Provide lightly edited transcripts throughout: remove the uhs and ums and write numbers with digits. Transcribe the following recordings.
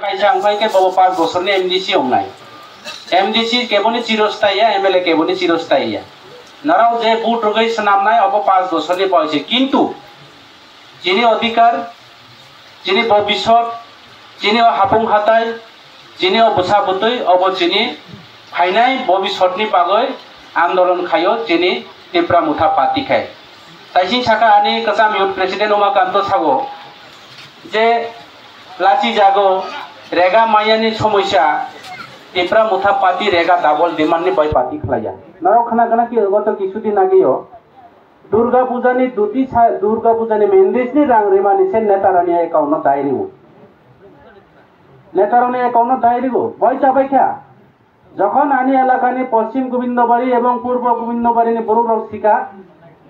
kaisa angkai ke bawa 5 bosor ni MDC ongnai MDC keboni cirostai ya MLA keboni cirostai ya narau je buট rogai sanamnai obo 5 bosor ni paise kintu jini odhikar jini bobishot jini hapung hatai jini bosa butui obo jini phainai bobishot ni bagoi आंदोलन खायो जिनी Tipra Mutha party खाय ताइसिं साका आनी कसम youth president Umakant sago जे लाची जागो रेगा मायानि समस्या Tipra Mutha party रेगा डाबल डिमांड नि बाय पार्टी खलाया नारो खाना गना कि गत किछुदिन आगेयो दुर्गा पूजानि दुर्गा पूजानि मेनदेसनि रां रेमानि से नेतारानि एकाउन्ट दायरिगो नेतारानि एकाउन्ट दायरिगो बय जाबाय क्या যখন আনি এলাকানি পশ্চিম গোবিন্দবাড়ি এবং পূর্ব গোবিন্দবাড়ি নি বড় রসিকা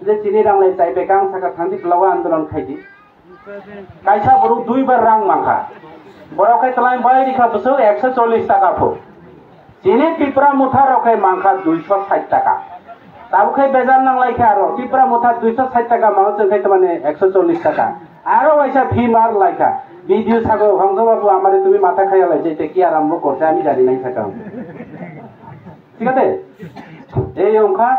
যে চিনি রাংলাই চাই বেকাং সাকা থান্দি প্লাওয়া আন্দোলন খাইদি কাইসা বড় দুইবার রাং মাখা বড় খাই তলাই বাই রিখা বসো 140 টাকা ফো চিনি টিপরা মুঠা রখাই মাখা 260 টাকা তাও খাই বেজান নাংলাই খা আর টিপরা মুঠা 260 টাকা মাংস খাই মানে 140 টাকা আরো পয়সা ফি মার লাইকা ভিডিও থাকো হংস বাবু আমারে তুমি মাথা খাইয়া লাইছে তে কি আরম্ভ করতে আমি জানি নাই থাকা ঠিক আছে এই অংখা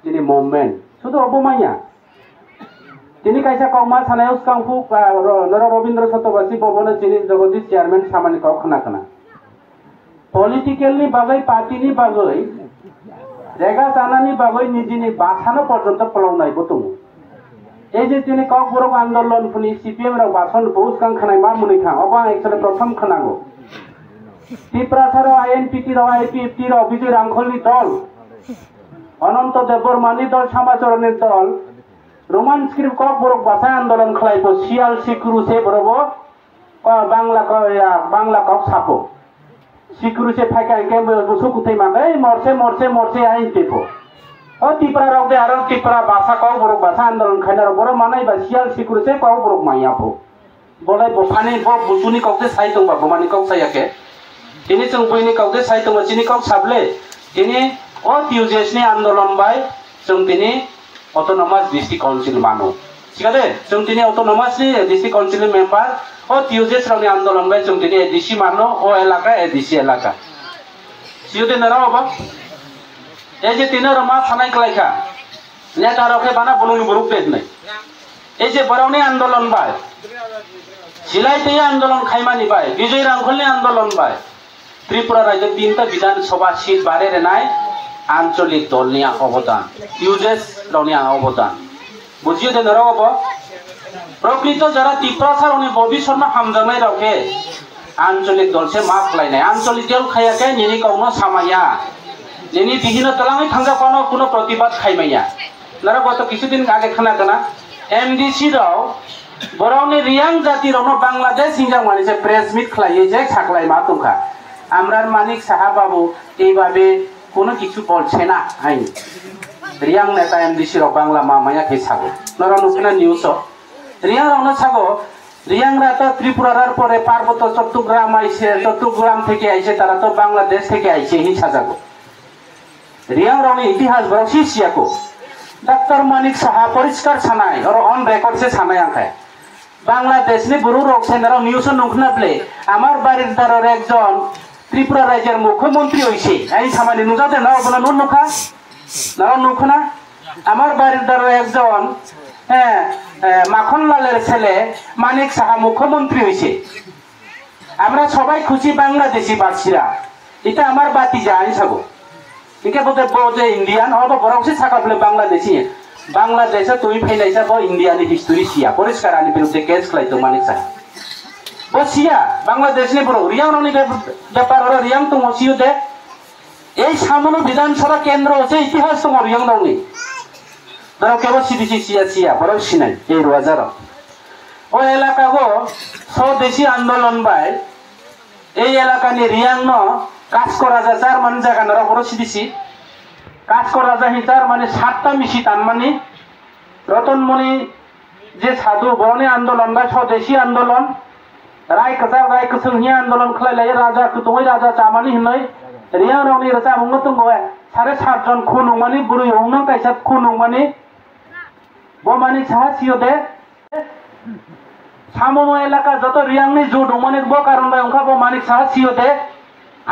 যিনি মুভমেন্ট শুধু অপমাইয়া তিনি কাইসা কমা সানায়স কাংফু নর রবীন্দ্র শতবাসী ভবনে যিনি জগদীশ চেয়ারম্যান সামানি কাউ খানা খানা পলিটিক্যালি বাগৈ পার্টিনি বাগৈ জায়গা জানানি বাগৈ নিজিনি বাছানো পর্যন্ত পলাউনাই বতুম এই যে তিনি কক বড় আন্দোলন ফুনি সিপিএম র বাসন বহুত কাং খানাই মা মুনি খা অবা একসাথে প্রথম খানাগো ত্রিপুরাসার আইএনপিটি র আইপিএফটি র বিজয় রাংখলনি দল অনন্ত দেববর্মানি দল সমাচরণের দল রোমান স্ক্রিপ্ট কক বড় ভাষা আন্দোলন খালাইব শিয়াল সিকুরুসে বড়ব বাংলা কক সাপো সিকুরুসে ফাইকাইকে বসু কুথাই মাগাই মরছে মরছে মরছে আইন টেপো ও ত্রিপুরা রকদে আর ত্রিপুরা ভাষা কক বড় ভাষা আন্দোলন খাইনার বড় মানাই বা শিয়াল সিকুরুসে কক বড় মাইয়াপো বলাই বফানি বুসুনি ককতে সাই দংবা বমানি কক সাইয়াকে তিনি जों बयनि काउदे साइतों चिनि काउ साबले তিনি টিউজেসনি আন্দোলন বাই जों তিনি অটোনমাস ডিস্ট্রিক্ট কাউন্সিল মানো ঠিক আছে जों তিনি অটোনমাস ডিস্ট্রিক্ট কাউন্সিল মেম্বার টিউজেস রানি আন্দোলন বাই जों তিনি এডিসি মানো ও এলাকা এডিসি এলাকা সিউতে নারাও বা এই যে তিন রমা সানাই কলাইখা নেতা রকে বানা বলুন গ্রুপ পেজ নাই এই যে বরাউনি আন্দোলন বাই সিলাইতে আন্দোলন খাইমানি বাই বিজয় রাংখলনি আন্দোলন বাই त्रिपुरा राज्य 3টা বিধানসভা সিট বারে রেনাই আঞ্চলিক দল নিয়া অবদান ইউজেস রনিয়া অবদান বুঝিয়ে দেন রব প্রকৃত যারা ত্রিপুরা সারনি ববি শর্মা হামজামাই রকে আঞ্চলিক দল সে মাক লাইনাই আঞ্চলিক দল খাইয়াকে নিনি কৌনো সামাইয়া নিনি বিভিন্ন তলাঙে থাঙ্গা কোনো প্রতিবাদ খাইমাইয়া নারা গত কিছুদিন আগে খানা কানা এমডিসি রাও বরাউনি রিয়াং জাতি রনো বাংলাদেশ হিংজাং মানিসে প্রেস মিট খাইয়ে যে ছাকলাই মা তুমখা আমরার মানিক সাহা বাবু এইভাবে কোনো কিছু বলছে না আইন রিয়াং নেতা এমডিসি র বাংলা মামায়া কে ছাগো নরা নুকিনা নিউজ রিয়াং রাউনা ছাগো রিয়াং রা তো ত্রিপুরার পরে পার্বত্য চট্টগ্রাম আইছে চট্টগ্রাম থেকে আইছে তারা তো বাংলাদেশ থেকে আইছে হি সাজাগো রিয়াং রাউনি ইতিহাস বরসি সিয়াকো ডাক্তার মানিক সাহা পরিষ্কার ছানাই আর অন রেকর্ড সে ছানাই আঁকায় বাংলাদেশ নি বুরু রকসেনার নিউজ নুখনাবলে আমার বাড়ির দ্বারার একজন ত্রিপুরা রাজ্যের মুখ্যমন্ত্রী হইছে এই সামানি নুজাতে না বলা নুন নুখা না নুখনা আমার বাড়ির দ্বারা একজন মাখনলালের ছেলে মানিক সাহা মুখ্যমন্ত্রী হইছে আমরা সবাই খুশি বাংলাদেশি বাসীরা এটা আমার বাতি যায় সাগো একে বলতে যে ইন্ডিয়ান অব বরংসি ছাকাবলে বাংলাদেশি বাংলাদেশে তুমি ফেলাইছা ব ইন্ডিয়ানি হিস্টোরি সিয়া পরিষ্কার আনি বিরুদ্ধে কেস খাইতো মানিক সাহা বসিয়া বাংলাদেশ নে বড় রিয়াং রনি ব্যাপার ওরা রিয়াং তো মসিও দে এই সামনে বিধানসভা কেন্দ্র আছে ইতিহাস তো রিয়াং রনি ধরো কেবল সিডিসি সিয়া সিয়া বড় সিনাই এই রোজার ও এলাকা গো স্বদেশী আন্দোলন বাই এই এলাকা নি রিয়াং ন কাজ করা যা চার মানে জায়গা নরা বড় সিডিসি কাজ করা যা হিতার মানে 7টা মিশি তান মানে রতনমণি যে সাধু বরণী আন্দোলন বা স্বদেশী আন্দোলন রায় কসার রায় কসংহিয়া আন্দোলন খাইলাই রাজা কুতুই রাজা চামানি হিনই রিয়াং রনি রাজা মুঙ্গতুং গয় 7.5 জন খুনুমানি বুড়ি হংন কাইসা খুনুমানি বমানি সাহা সিও দে সামনো এলাকা যত রিয়াংনি জু দংমানি bo karon bai ongka bo manik saha siyote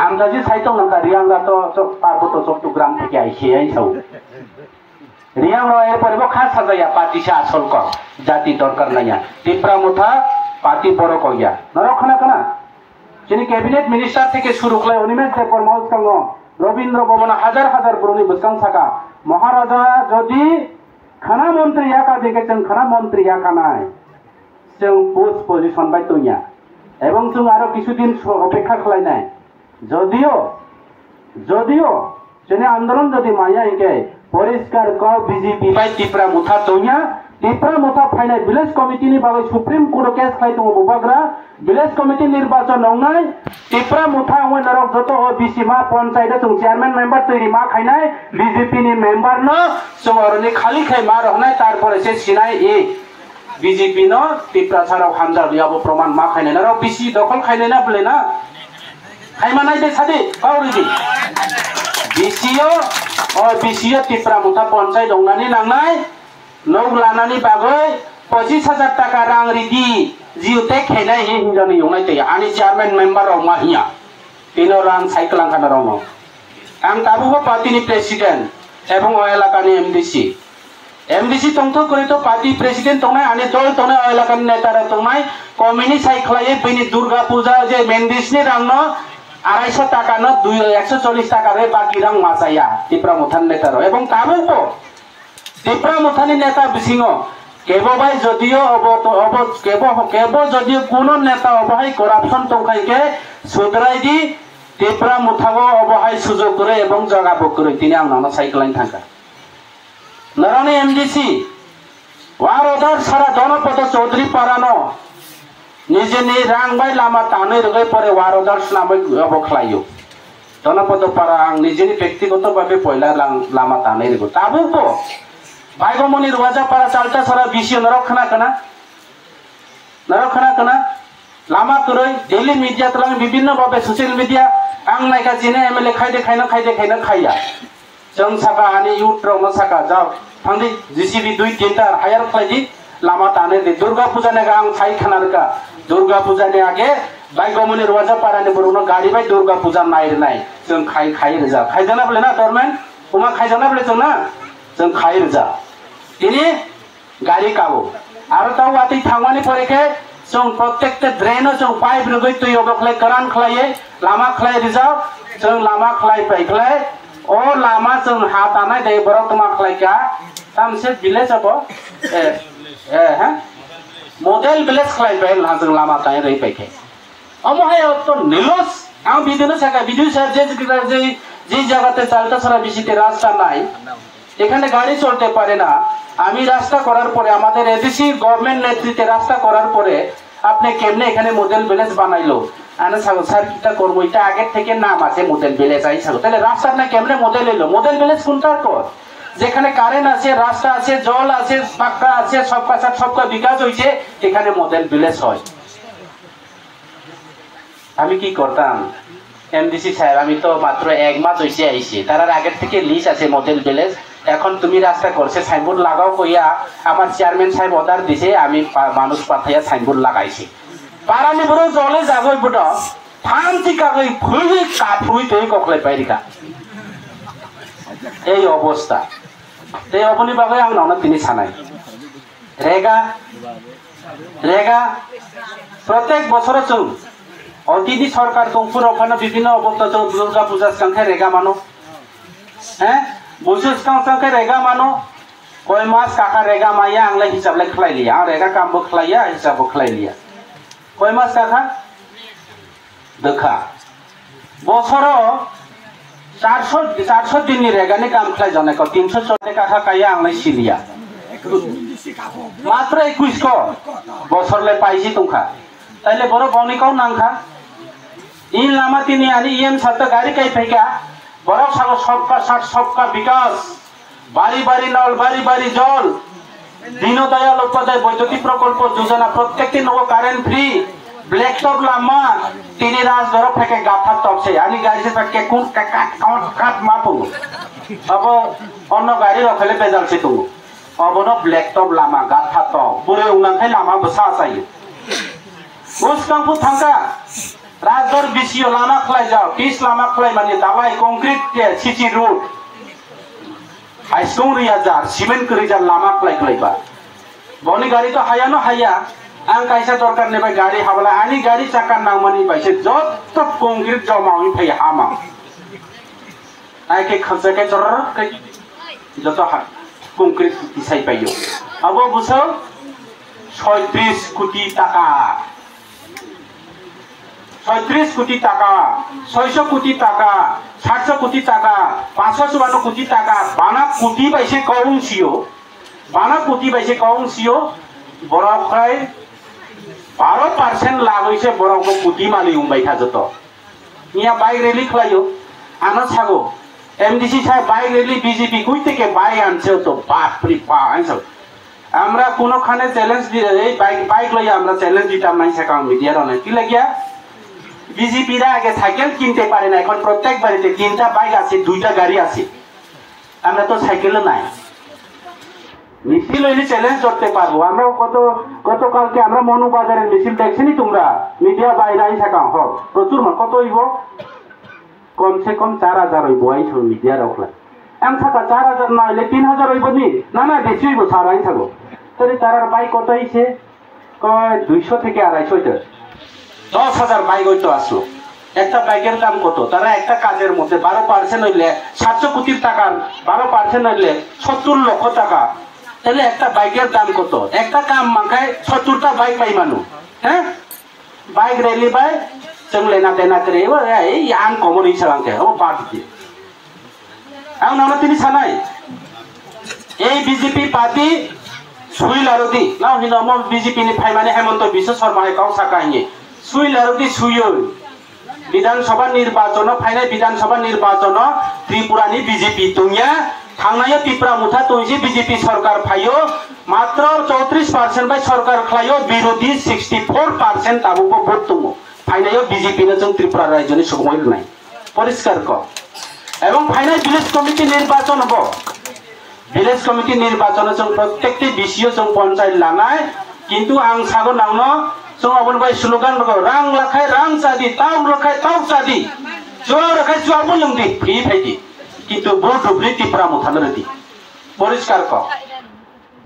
আমদাজি সাইতো নকা রিয়াংরা তো পার্বত্য চট্টগ্রাম থেকে আইছে এই সব রিয়াং রয়ের পরে খাস সাজাইয়া পার্টি সে আসল ক জাতি দরকার নাইয়া টিপ্রা মুথা পার্টি বড় কইয়া নরখানা কানা যিনি ক্যাবিনেট মিনিস্টার থেকে শুরু করে অনিমেষ দেবর মহস্কাঙ্গ রবীন্দ্র ভবন হাজার হাজার পুরনি বুসকাং থাকা মহারাজা যদি খানা মন্ত্রী একা দেখেছেন খানা মন্ত্রী একা নাই जों पोस्ट पजिशन बाय तैया এবং जों आरो কিছুদিন অপেক্ষা খালাই নাই যদিও যেনে আন্দোলন যদি মায়া ইকে পরিষ্কার ক বিজেপি বাই টিপ্রা মুথা তৈয়া টিপ্রা মুথা ফাইনাল ভিলেজ কমিটিনি বাগৈ সুপ্রিম কোর্ট কেস খাই দङ ববাগ্रा ভিলেজ কমিটি নির্বাচন নংনাই টিপ্রা মুথা ওই নরক যত ওবিসি मा পঞ্চায়েত जों চেয়ারম্যান মেম্বার তৈরি मा খাইনাই বিজেপি नि মেম্বার ন जों অরনি খালি খাই मा রহনাই তারপরে সে সিনাই এ বিজেপি ন টিপ্রা ছাড়াও হামজা লিয়াবো প্রমাণ मा খাইনাই না বিসি দখল খাইনাই না বলে না খাইমানাই দে সাদে কাউরিদি বিসিও টিপ্রা মুথা পঞ্চায়েত দংনানি নাংনাই नौ लानानि बागै 25,000 टाका रां रिदि जिउते खेनाय हिंजावनि एवनाय जायो आंनि चेयारमेन मेम्बार अ माहिया तिनो रां साइकेल आंखाना रङ आं दाबो पार्टीनि प्रेसिडेंट एवं अ एलाकानि एमडीसी तंथो करितो पार्टी प्रेसिडेंट तंनाय आंनि दल तंनाय अ एलाकानि नेतारा तंनाय कमिनि साइखलायै बेनि दुर्गा पूजा जे मेन्दिसनि रां न 250 टाका न 140 टाका रे बाकी रां मासाया टिप्रा मुथान नेतार एवं दाबो টিপ্রা মুথানি নেতা বিসিং কেবো ভাই যদিও কেবো যদিও কোন নেতা অবহাই করাপশন তংখাইকে সুদরাই দি টিপ্রা মুথাগো অবহাই সুযোগ করে এবং জায়গা বুক করে তিনি আংনানো সাইকেলাইন থাকা নরনি এমডিসি ওয়ার অর্ডার সারা জনপদ চৌধুরী পারানো নিজেনি রাং বাই লামা টানে রগে পরে ওয়ার অর্ডার নামে অবখলাইও জনপদ পারা আং নিজেনি ব্যক্তিগতভাবে পয়লা লামা টানে রগো তাবো भाइगमनि रुवाजापारा चालता सारा बिसियो नरखाना कना लामा तुरै डेली मीडिया तलां विभिन्न भाबे सोशल मीडिया आं नायका जिने एमएलए खायदे खाया जों साका आनि युट्रौ न साका जाव थांदि जीसीबी 2-3 टा हायार खायदि लामा ताने दे दुर्गा पूजा ने आं साइ खानारका दुर्गा पूजा ने आगे भाइगमनि रुवाजापारा ने बरुनो गाड़ी बाय दुर्गा पूजा नायरनाय जों खाय रजा खायजाना बले ना गभर्नमेन्ट उमा खायजाना बले जों ना जों खाय रजा তিনি গাড়ি কাবো আর তাও আতি থাংমানি পরেকে जों प्रत्येकटे ड्रेनो जों पाइप रगै तुय अबखलाय करान खलाये लामा खलाय रिजाव जों लामा खलाय पाइखलाय ओ लामा जों हा तानाय दे बरक तमा खलाय का तामसे विलेज अब ह मॉडल विलेज खलाय बाय ला जों लामा ताय रै पाइखे अमहाय तो निलोस आं बिदिनो साका बिदु सर जे জায়গাতে চালতা সারা বিসিতে রাস্তা নাই এখানে গাড়ি চলতে পারে না আমি রাস্তা করার পরে আমাদের এডিসি গভর্নমেন্ট নেতৃত্বে রাস্তা করার পরে আপনি কেমনে এখানে মডেল ভিলেজ বানাইলো আনা সাগো স্যার কিটা করব এটা আগে থেকে নাম আছে মডেল ভিলেজ আই সাগো তাহলে রাস্তা না কেমনে মডেল এলো মডেল ভিলেজ কোনটার কর যেখানে কারেন্ট আছে রাস্তা আছে জল আছে পাকা আছে সবকা বিকাশ হইছে এখানে মডেল ভিলেজ হয় আমি কি করতাম এমডিসি সাহেব আমি তো মাত্র 1 মাস হইছে আইছি তার আগে থেকে লিস্ট আছে মডেল ভিলেজ এখন তুমি রাস্তা করছে সাইনবোর্ড লাগাও কইয়া আমার চেয়ারম্যান সাহেব অর্ডার দিছে আমি মানুষ পাঠাইয়া সাইনবোর্ড লাগাইছি পারানি বড় জলে যাগই বড় ফান্তি কাগই ফুই কাফুই তেই ককলাই পাইরিকা এই অবস্থা এই অবনি বাগে আং নাও তিনি ছানাই রেগা প্রত্যেক বছর চল অতিথি সরকার কংপুর ওখানে বিভিন্ন অবস্থা চল দুর্গা পূজার সংখ্যা রেগা মানো হ্যাঁ बुझुस कांसके रेगा मानो कोई मास काका रेगा माया आंगले हिसाबले खलाय लिया आं रेगा कामबो खलाया हिसाबबो खलाय लिया कोई मास काका देखा बछरो 400 दिन नि रेगानि काम खलाय जने को 314 काका काया आंगले सिलिया मात्र 21 को बछरले पाइछि तुंखा ताइले बरो बनिकाउ नांखा इन लामा तिनि आनि इएम सात गाड़ी काई फैका बरफ सागो सबका साथ सबका विकास बारी बारी नल बारी बारी जल दीनदयाल उपाध्याय বৈদ্যুতিক प्रकल्प योजना प्रत्येक दिन वो कारेंट फ्री ब्लैक टॉप लामा तीनी राज बरफ फेके गाथा टॉप से यानी गाड़ी से फेके कौन काट मापो अब अन्य गाड़ी रखले बेजाल से तू अब न ब्लैक टॉप लामा गाथा टॉप पूरे उनांखाय लामा बसा चाहिए Uskangpu thangka Razdor bisio lama khlai jao pis lama khlai mani dalai concrete ke CC road Aiskong riajar cement kerijar lama khlai ba Boni gari to haya no haya ang kaisa dorkar ne bai gari habla ani gari chakka nangmani baise jot to concrete jao mawi phai hama ai ke khasa ke chor ke joto ha concrete disai payo abo buso 36 কোটি টাকা 36 কোটি টাকা 600 কোটি টাকা 700 কোটি টাকা 554 কোটি টাকা 12 কোটি বাইছে কংসিও 12 কোটি বাইছে কংসিও বড়খাই 12% লাভ হইছে বড়কো কোটি মালি উমবাই থাজত নিয়া বাইক রেলি খলাইও আনা ছাগো এমডিসি সাহেব বাইক রেলি বিজেপি কই থেকে বাইক আনছে তো বাপ রে বাপ আইছো আমরা কোনখানে চ্যালেঞ্জ দিয়ে এই বাইক লইয়া আমরা চ্যালেঞ্জ দিতাম নাই সেকাউন্ট মিডিয়ার অনেক কি লাগিয়া বিজেপিরা আগে সাইকেল কিনতে পারে না এখন প্রত্যেক বাড়িতে 3টা বাইক আছে 2টা গাড়ি আছে আমরা তো সাইকেলও নাই মিছিল হইলে চ্যালেঞ্জ করতে পারবো আমরা গতকালকে আমরা মনু বাজারের মিছিল দেখছিনি তোমরা মিডিয়া বাইরে আই সেকাউন্ট হ প্রচুর কত হইব কমসে কম 4000 হইব আইছো মিডিয়া রাখলা এম থাকা 4000 না হইলে 3000 হইব নি না না বেশি হইব সারাই থাকো তাহলে তারার বাইক কত হইছে কয় 200 থেকে 250 হইতো 10000 বাইক হইতো আসলো একটা বাইকের দাম কত তারা একটা কাজের মধ্যে 12% হইলে 700 কোটি টাকা 12% হইলে 70 লক্ষ টাকা তাহলে একটা বাইকের দাম কত একটা কাম মাখায় 70টা বাইক পাই মানুষ হ্যাঁ বাইক রেলি বাই চংলে না দেনা করে এই আন কমন হিসাবে ও বাদ দিয়ে ang nama tini sanai ei BJP party sui larodi now hino mo BJP ni phaimani Hemonto Biswa Sharma e kau sakai sui larodi suyo বিধানসভা নির্বাচন ফাইনাল বিধানসভা নির্বাচন ত্রিপুরা নি BJP তুমিয়া থাংনায় ত্রিপুরা মুথা তুইছে BJP সরকার ফাইও মাত্র 34% বাই সরকার খাইও বিরোধী 64% তাবুকো ভোট তুমো ফাইনাল BJP নে जों ত্রিপুরা রাজ্যনি সুগমই নাই পরিষ্কার ক এবং ফাইনাল ভিলেজ কমিটি নির্বাচন হবো ভিলেজ কমিটি নির্বাচনে जों প্রত্যেকটি বিষয় जों পঞ্চায়েত লানায় কিন্তু আং সাগো নাওনো जों अबन बाय स्लोगान रगो रां लाखाय रां चादी ताव रखाय ताव चादी जो रखाय जो अबन लंगदि फ्री फाइदि কিন্তু ভোট ডুবলি ত্রিপুরা মুথানো রেদি পরিষ্কার ক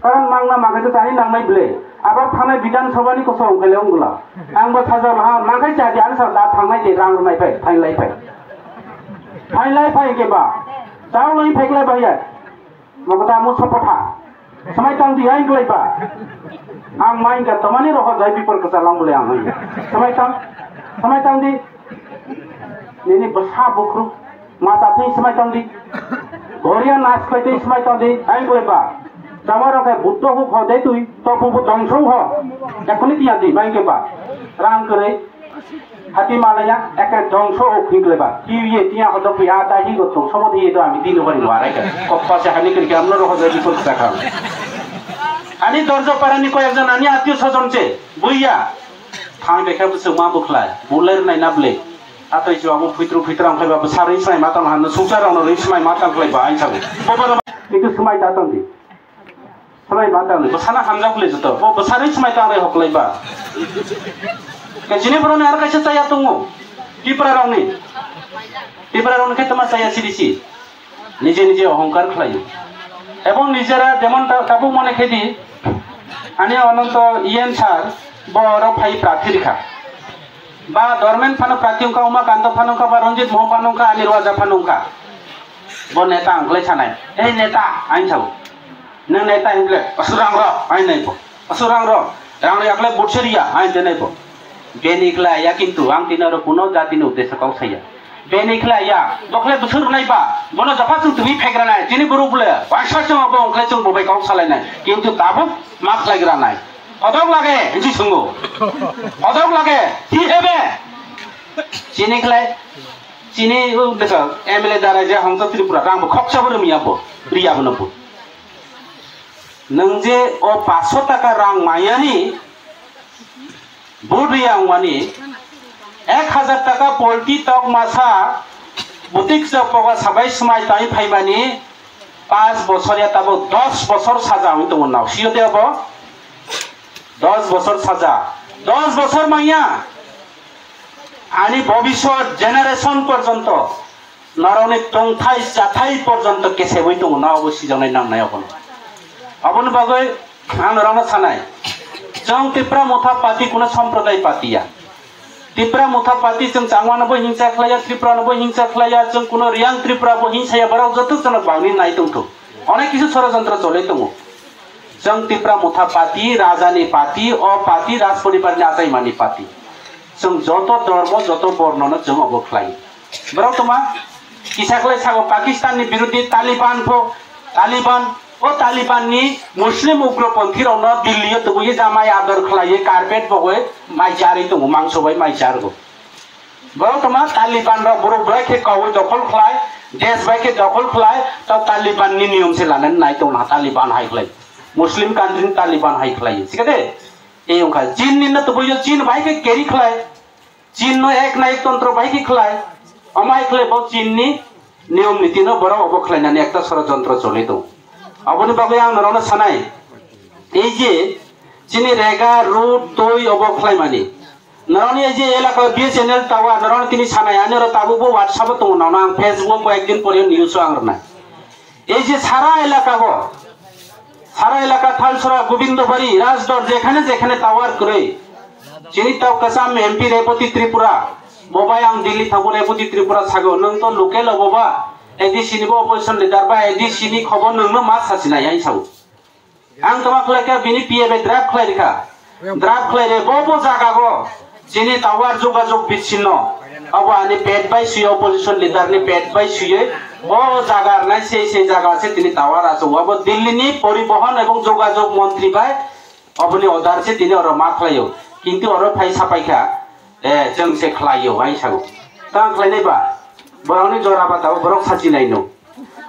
কারণ মাংনা মাগে তো জানি নাংনাই বলে আবার থানায় বিধানসভানি কসো অংখাইলে অংগুলা আংবা সাজাল হা মাগাই চাদি আনসার দা থাংনাই দে রাং রনাই ফাই ফাইলাই ফাই ফাইলাই ফাই কেবা চাও লই ফাইলাই বাইয়া মগতা মু সপথা সময় তাং দি আইন গলাইবা ang main ka tamani roho jai people ka salam bole ang samai tang di nini basa bukru mata thei samai tang di goriya nas kai thei samai tang di ai bole ba jamaro ka buddho hu kho dei tui to bu dongso ho ekoni tia di bai ke ba rang kare hati malaya ek dongso ho khingle ba ki ye tia ho do pia ta hi go dongso mo di do ami din bari warai ka koppa se hani kri ke amno roho jai people ka kham ani dorjo parani ko ekjon ani atio sojonche buiya thang dekha bu suma bukhla buler nai nable atoi jo amu fitru fitram khaiba bu sarai sai matang han sungsar ono ri smai matang khaiba ai sabu boboro kitu smai datang di smai matang bu sana hamja kule joto bo sarai smai tang re hoklaiba ke jini borone ar kaisa chaya tungu tipra rongni ke tama chaya sirisi nije nije অহংকার khalayo এবং নিজেরা যেমন কাবু মনে খেদি আনি অনন্ত yen সার বড় phi প্রার্থী রেখা বা গভর্নমেন্ট ফানো প্রার্থী অঙ্কা উমাকান্ত ফানুকা বা রঞ্জিত মোহ ফানুকা আনি রাজা ফানুকা ব নেতা আংলাই সানাই এই নেতা আইন সাব নং নেতা হিংলে অসুরাং র আইন নাইব অসুরাং র রাং একলে বুটসেরিয়া আইন দেনাইব বেনিকলা ইয়া কিন্তু আং তিনার কোনো জাতিনি উদ্দেশ্য কাউসাইয়া बेनिखला या दखले बोसोर नायबा बनो जफा जों तुमि फेग्रानाय दिनै बरु बुले वाइसा जों अब अंखले जों बबाय गाव सालायनाय किन्तु दाबो मा खालायग्रानाय हदक लागे इदि सोंगो हदक लागे हि हेबे जिनिखलाय जिनि देखो एमएलए दारा जे हंस त्रिपुरा रांबो खपसाबो मियाबो रियाबो नबो नों जे ओ 500 टाका रां मायानि बुरिया वानि 1000 টাকা পোল্ট্রি টক মাছা বুটিক জপকা সাবাই সমাই তাই ফাইমানি 5 বছরিয়া তাবো 10 বছর সাজা আমি তো নাও সিও দেব 10 বছর সাজা 10 বছর মাইয়া आणि ভবিষ্যৎ জেনারেশন পর্যন্ত নরনে টংথাই জাথাই পর্যন্ত কেসে বই দङ না অবশ্যই জনাই নামনাय अबन बागै आं नरावनो सानाय जों तिप्रा मुथा पार्टी कुनो सम्प्रदाय पार्टीया तिप्रा मुथा पार्टी जों चांगवानबो हिंसा खालाया त्रिपुरानबो हिंसा खालाया जों कुनो रियां त्रिपुराबो हिंसाया बाराव जतो जन बांनि नाय दंथो अनेक किछु षड़यंत्र चले दङ जों तिप्रा मुथा पार्टी राजानि पार्टी अ पार्टी राज परिवारनि आजायमानि पार्टी जों जतो धर्म जतो वर्णनो जों अबख्लाय बाराव तमा किसाखलाय सागो पाकिस्ताननि बिरुद्धि तालिबान ओ तालिबाननि मुस्लिम उग्रपन्थी रावनो दिल्ली तबुये जामाय आदर खलाये कारपेट बगय माइजारि दङ मांसबाय माइजारगो बाराव तमा तालिबान राव बर बायखे कावै दखल खलाय देश बायखे दखल खलाय त तालिबाननि नियम से लानानै नाय दङ तालिबान हाइखलाय मुस्लिम कान्ट्री तालिबान हाइखलाय सिगादे ए अंका चीन न तबुये चीन बायखे केरि खलाय चीन नो एक ना एक तंत्र बायखे खलाय अमाय खलाय ब चीननि नियम नीति न बराव अबख्लायनानै एकटा षड़यंत्र चले दङ अबनि बागै आं नरावनो सानाय এই যে চিনি রেগা রুট তৈ অবখ্লাইমানি নরাवनि এই যে এলাকা বিএসএনএল টাওয়ার নরাवनि তিনি সানাय আনেरो তাবুবো হোয়াটসঅ্যাপ দङ নাও आं फेसबुक কয়েকদিন পরে নিউজ आंरना এই যে সারা এলাকা থালসরা গোবিন্দবাড়ি রাজদর যেখানে যেখানে টাওয়ার করে চিনি তাও কাসাম এমপি রেপতি ত্রিপুরা ববাই आं दिल्ली थागो রেপতি ত্রিপুরা সাগো नों तो लोकेल अबबा एडिसिनिबो अपोजिशन लिडार बा एडिसिनि खबर नोंनो मा सासिनाय आइ साव आं तमा खलायका बिनि पिए बे ड्राफ्ट खलायरे बबो जागागो जिनि टावार जोगाजोग बिछिन्न अब आनि पेट बाय सुयो अपोजिशन लिडार नि पेट बाय सुयो ओ जागा नाय से जागा से तिनि टावार आसो अब दिल्लीनि परिवहन एवं जोगाजोग मंत्री बाय अबनि अर्डार से तिनि अर मा खलायो किन्तु अर फाइ सापायखा जों से खलायो आइ साव ता खलायनायबा बरावनि जरा बाताव बरक साचिनाय नो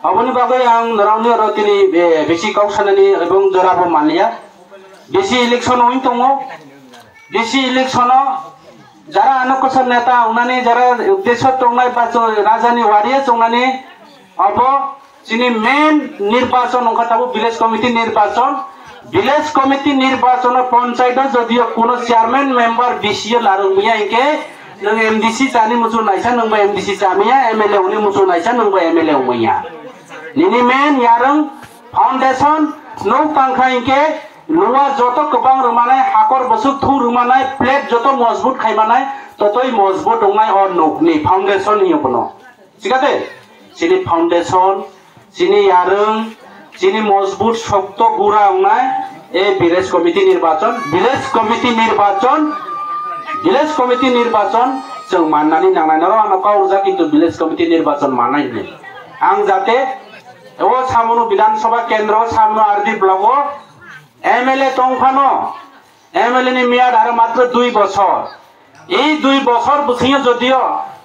अबनि बागै आं नरावनि र तिनि बेसि काउसानानि एवं जराबो मानलिया बेसि इलेक्शन होइन दङ बेसि इलेक्शन যারা আনকসর নেতা উনানি যারা দেশত দংনাय बा राजानि वारिया जंनानि अब जिनि मेन निर्वाचन ओंखाताबो विलेज कमिटी निर्वाचन पंचायत जदियो कोनो चेयरमैन मेंबर बीसीए लारुमिया इके नों एमडीसी जानि मुसु नायसा नोंबा एमडीसी जामिया एमएलए उनि मुसु नायसा नोंबा एमएलए उमैया निनि मेन यारं फाउंडेशन नौ कांखा इके नुवा जतो गोबां रुमानाय हाकर बसुक थु रुमानाय प्लेट जतो मजबूत खायमानाय ततोय मजबूत दंनाय और नोकनि फाउंडेशन हियबनो सिगाते सिनि फाउंडेशन सिनि यारं सिनि मजबूत शक्त गुरा उनाय ए विलेज कमिटी निर्वाचन जों माननानै नांनाय नरो आं काउरजा किन्तु विलेज कमिटी निर्वाचन माननाय ने आं जाते ओ सामनु विधानसभा केन्द्र सामनु आरडी ब्लक एमएलए तंफानो एमएलए नि मियाद आरो मात्र 2 বছর এই 2 বছর বুঝিयो যদিও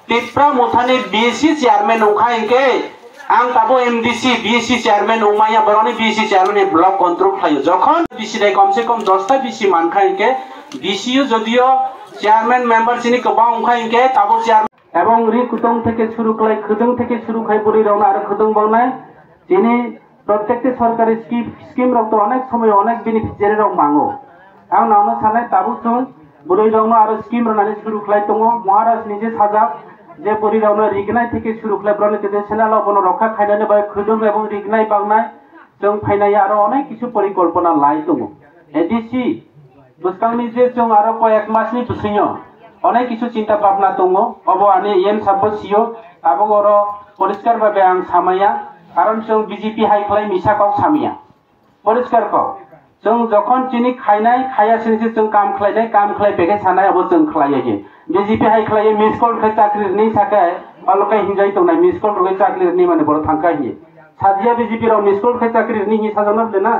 तिप्रा मुथानि बीएससी चेयरमैन ओखा इनके आं ताबो एमडीसी बीएससी चेयरमैन ओमाया बरनि बीएससी चेयरमैन ब्लक कंट्रोल खायो जखन बीसी रे कम से कम 10 टा बीसी मानखा इनके बीसीओ যদিও चेयरमैन मेंबर सिनि गोबां ओखा इनके ताबो चेयरमैन एवं रि कुतुं থেকে শুরু করে খুদং থেকে শুরু খাই পরি রাউনা आरो खुदुं बावनाय जिनि प्रत्येकटी सरकारी स्कीम रक्त अनेक समय अनेक बेनिफिशियारि रक मांगो आं नावनो सानाय ताबु जों बुरै रावनो आरो स्कीम रानानै शुरू खालाय दङ महाराज निजे साजाब जे बुरै रावनो रिगनाय থেকে शुरू खालाय ब्रने तेदे सेनाल बनो रखा खायनानै बाय खुदुं एवं रिगनाय बांनाय जों फायनाय आरो अनेक किछु परिकल्पना लाई दङ एडिसि बुस्तांनि जे जों आरो कयेक मासनि बुसियो अनेक किछु चिंता भाबना दङ अब आनि एन साबसियो ताबो अरो परिष्कार भाबे आं सामाया कारण जों बीजेपी हाइख्लाय मिसाकाव सामिया परिष्कार को जों जखन चिनि खायनाय खायासिनसो जों काम खालाय बेगे सानाय अब जों खालायो बीजेपी हाइख्लाय मिस कल खाय चाकरिनि थाखाय अलकाय हिंजाय दंनाय मिस कल खाय चाकरिनि माने बर थांखा हि Sajiya BJP Rao miss call खाय चाकरिनि हि साजन लेना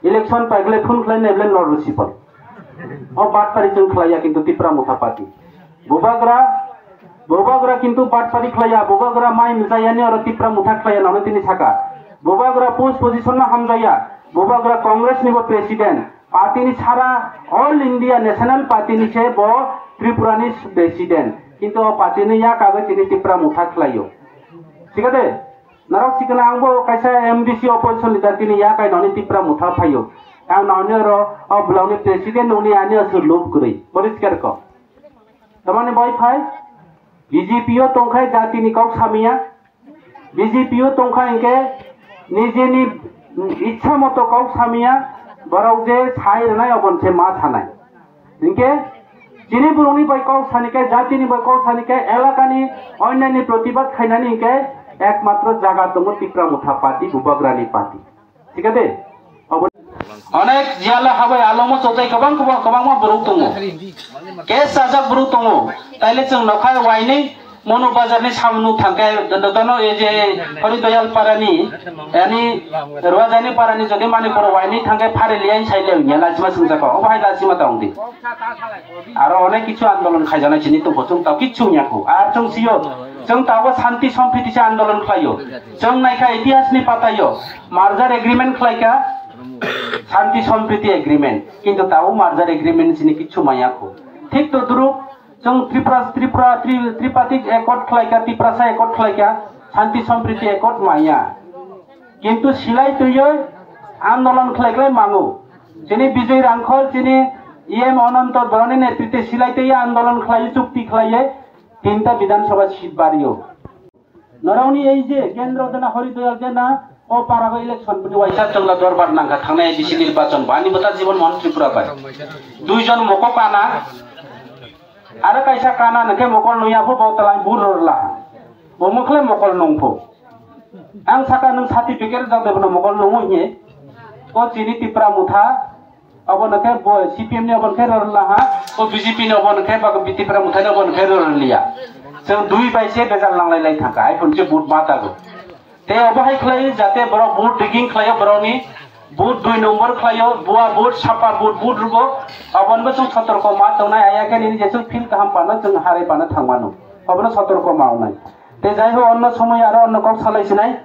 इलेक्शन पाइगले फुन खाय नेबले लरसिपल ओ बातपारि जों खालाया किन्तु तिप्रा मुथा पार्टी बोबाग्रा किन्तु बातपारि खालाया बोबाग्रा माइ मिजायानि आरो तिप्रा मुथा खालाया नावनो तिनि साका बोबाग्रा पोस्ट पोजिशन हामजाया बोबाग्रा कांग्रेस निबो प्रेसिडेंट पार्टी नि सारा ऑल इंडिया नेशनल पार्टी नि से बो त्रिपुरा नि प्रेसिडेंट किन्तु पार्टी नि या कागज तिनि तिप्रा मुथा खालायो सिगादे नाराव सिकना आंबो कायसा एमडीसी अपोजिशन लिडार तिनि या कायनावनि तिप्रा मुथा फायो ang naonyo ro oblong ni president uni ani asulup kuri poriskar ko tamane boy phai BJP o tongkhai jati ni kok samia BJP o tongkhai ke নিজেনি ইচ্ছা মতো কওক সামিয়া বরং যে ছাই নাই অবনছে মা থানাই ইনকে যিনি বুরনি বই কওক সানিকে জাতিনি বই কওক সানিকে এলাকানি অন্যান্য প্রতিবাদ খাইনানি ইনকে একমাত্র জায়গা দङ ত্রিপুরা মুঠা পার্টি বুবাগ্রানি পার্টি ঠিক আছে অনেক জিয়ালা হাবাই আলমো চোজাই গোबां মা বরুক দङ কেস সাজা বরুক দङ তাইলে जों नखाय वाइनै मनो बाजारनि सामनु थांगे दनो ए जे हरिदयाल पारानि यानी रवाजानि पारानि जदि माने पर वाइनि थांगे फारिलियान साइले या लाजिमा संजाखौ अबाय लाजिमा दाउंदि आरो अनेक किछु आन्दोलन खायजानाय छिनि तो जों ताव किछु याखौ आर जों सियो जों ताव शान्ति सम्प्रीति से आन्दोलन खायो जों नायखा इतिहासनि पातायो मार्जार एग्रीमेंट खायका शान्ति सम्प्रीति एग्रीमेंट किन्तु ताव मार्जार एग्रीमेंट छिनि किछु मायाखौ ठीक तो दुरु जों त्रिपातिक एकर्ड खालायका त्रिप्रासा एकर्ड खालायका शान्ति सम्प्रीति एकर्ड माया किन्तु सिलाय तुयै आन्दोलन खालायग्लाय मांगो जिनि विजय रांखल जिनि EM अनंत बरनि नेतृत्वे सिलाय तुयै आन्दोलन खालायो चुक्ति खालायो तीनटा विधानसभा सीट बारियो नरावनि এই যে কেন্দ্র জনা হরিদয়াল জনা ও পারাগো ইলেকশন পুনি ওয়াইসা জংলা দরবার নাঙ্গা थांनाय ডিসি নির্বাচন বানি বতা জীবন মন্ত্রী পুরা বাই দুইজন মকো কানা आरो कायसा काना नके मकल नुयाफो बावतालां बुरला बमखले मकल नंफो आं साका नों सार्टिफिकेट जादोबनो मकल नंगुये ओ चिनि तिप्रा मुथा अब नके CPM नि अबन खेर रला हा ओ BJP नि अबन खे बा तिप्रा मुथा नि अबन खेर रलिया जों दुई बायसे बेजाल नांलाय लाय थाका आइ फनसे बुट मातागो ते अबहाय खलाय जाते बरो बुट डिगिं खलाय बरोनि बुट 2 नम्बर खलायो बुआ बुट सापा बुट रुबो अबनबो जों सतर्क मा दंनाय आयाके नि जेसो फिल गाहाम पानो जों हारै पानो थांमानो अबनो सतर्क मावनाय ते जायहो अन्न समय आरो अन्न कक सालायसिनाय